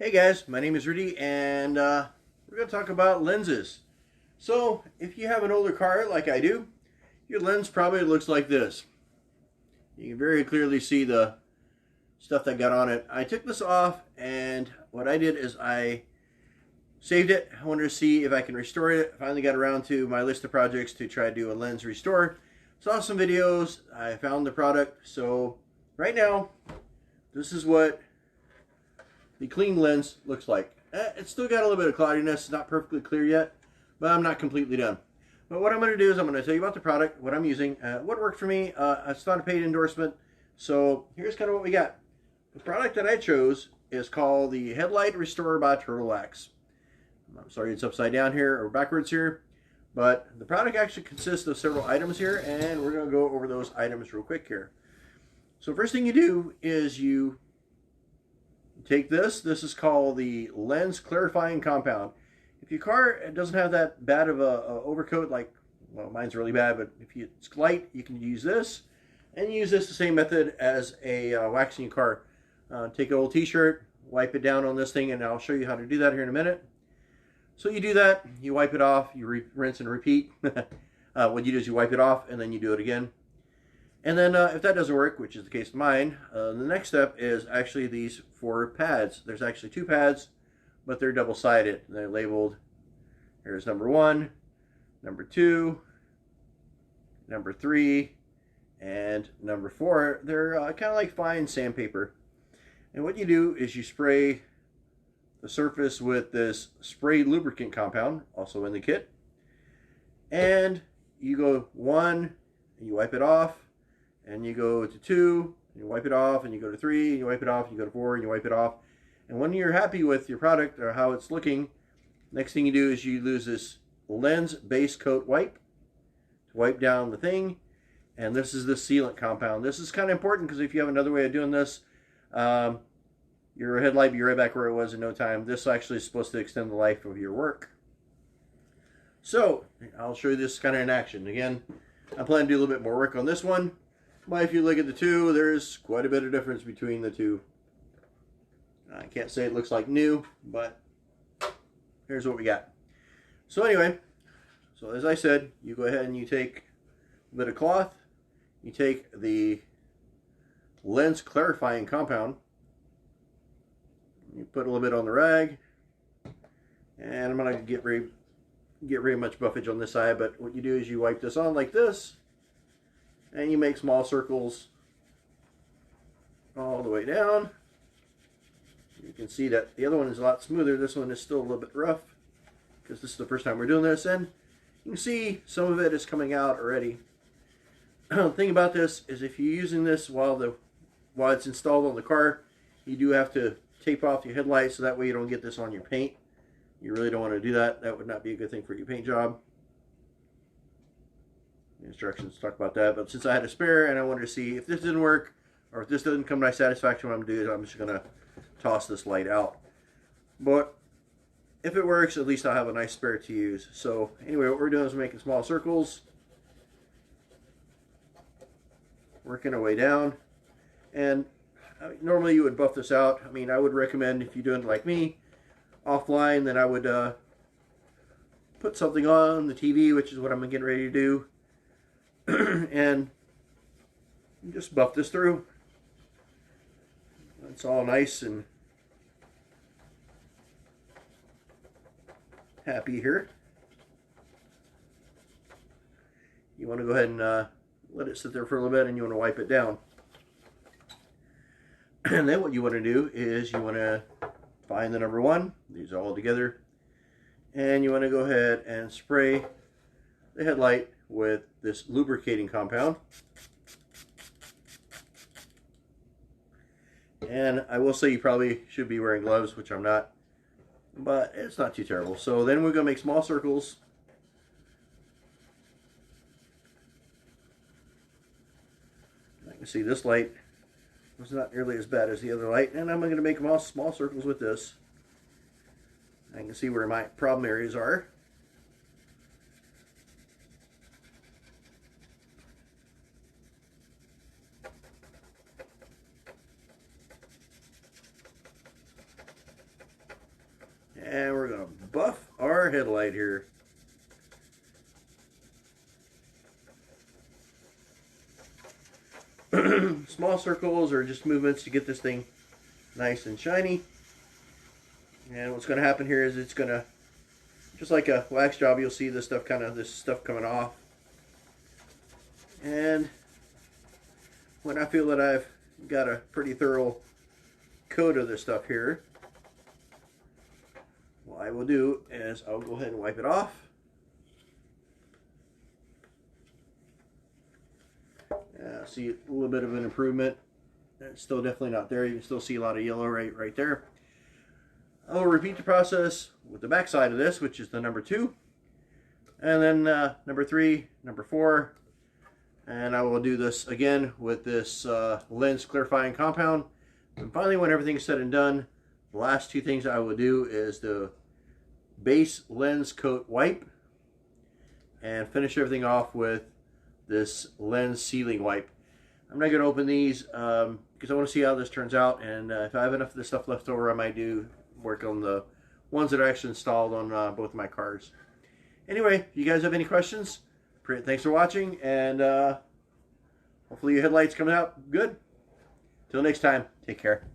Hey guys, my name is Rudy and we're going to talk about lenses. So if you have an older car like I do, your lens probably looks like this. You can very clearly see the stuff that got on it. I took this off and what I did is I saved it. I wanted to see if I can restore it. Finally got around to my list of projects to try to do a lens restore. Saw some videos, I found the product. So right now, this is what the clean lens looks like. It's still got a little bit of cloudiness. It's not perfectly clear yet, but I'm not completely done. But what I'm going to do is I'm going to tell you about the product, what I'm using, what worked for me. It's not a paid endorsement, so here's kind of what we got. The product that I chose is called the Headlight Restore by Turtle Wax. I'm sorry it's upside down here or backwards here, but the product actually consists of several items here, and we're going to go over those items real quick here. So first thing you do is you take this. This is called the lens clarifying compound. If your car doesn't have that bad of a overcoat, like, well, mine's really bad, but if it's light, you can use this. And use this the same method as a waxing your car. Take an old t-shirt, wipe it down on this thing, and I'll show you how to do that here in a minute. So you do that, you wipe it off, you rinse and repeat. What you do is you wipe it off, and then you do it again. And then if that doesn't work, which is the case of mine, the next step is actually these 4 pads. There's actually 2 pads, but they're double-sided. They're labeled, here's number 1, number 2, number 3, and number 4. They're kind of like fine sandpaper. And what you do is you spray the surface with this spray lubricant compound, also in the kit. And you go 1, and you wipe it off. And you go to 2, and you wipe it off, and you go to 3, and you wipe it off, and you go to 4, and you wipe it off. And when you're happy with your product or how it's looking, next thing you do is you use this lens base coat wipe to wipe down the thing. And this is the sealant compound. This is kind of important because if you have another way of doing this, your headlight will be right back where it was in no time. This actually is supposed to extend the life of your work. So I'll show you this kind of in action. Again, I plan to do a little bit more work on this one. But if you look at the 2, there's quite a bit of difference between the 2. I can't say it looks like new, but here's what we got. So anyway, so as I said, you go ahead and you take a bit of cloth, you take the lens clarifying compound, you put a little bit on the rag, and I'm going to get very much buffage on this side, but what you do is you wipe this on like this, and you make small circles all the way down. You can see that the other one is a lot smoother. This one is still a little bit rough because this is the first time we're doing this, and you can see some of it is coming out already. The thing about this is if you're using this while it's installed on the car, you do have to tape off your headlights so that way you don't get this on your paint. You really don't want to do that. That would not be a good thing for your paint job. Instructions talk about that, but since I had a spare and I wanted to see if this didn't work or if this doesn't come to my satisfaction, what I'm doing is I'm just going to toss this light out. But if it works, at least I'll have a nice spare to use. So anyway, what we're doing is we're making small circles, working our way down. And normally you would buff this out. I mean, I would recommend if you're doing it like me offline, then I would put something on the TV, which is what I'm getting ready to do. And just buff this through. It's all nice and happy here. You want to go ahead and let it sit there for a little bit, and you want to wipe it down. And then what you want to do is you want to find the number 1. These are all together. And you want to go ahead and spray the headlight with this lubricating compound. And I will say you probably should be wearing gloves, which I'm not, but it's not too terrible. So then we're going to make small circles. I can see this light was not nearly as bad as the other light, and I'm going to make small circles with this. I can see where my problem areas are. And we're going to buff our headlight here. Small circles or just movements to get this thing nice and shiny. And what's going to happen here is it's going to, just like a wax job, you'll see this stuff coming off. And when I feel that I've got a pretty thorough coat of this stuff here, what I will do is I'll go ahead and wipe it off. See a little bit of an improvement. It's still definitely not there. You can still see a lot of yellow right there. I will repeat the process with the back side of this, which is the number 2, and then number 3, number 4, and I will do this again with this lens clarifying compound. And finally, when everything's said and done, the last 2 things I will do is the base lens coat wipe and finish everything off with this lens sealing wipe. I'm not going to open these because I want to see how this turns out, and if I have enough of this stuff left over, I might do work on the ones that are actually installed on both of my cars. Anyway, if you guys have any questions, thanks for watching, and hopefully your headlights coming out good. Till next time, take care.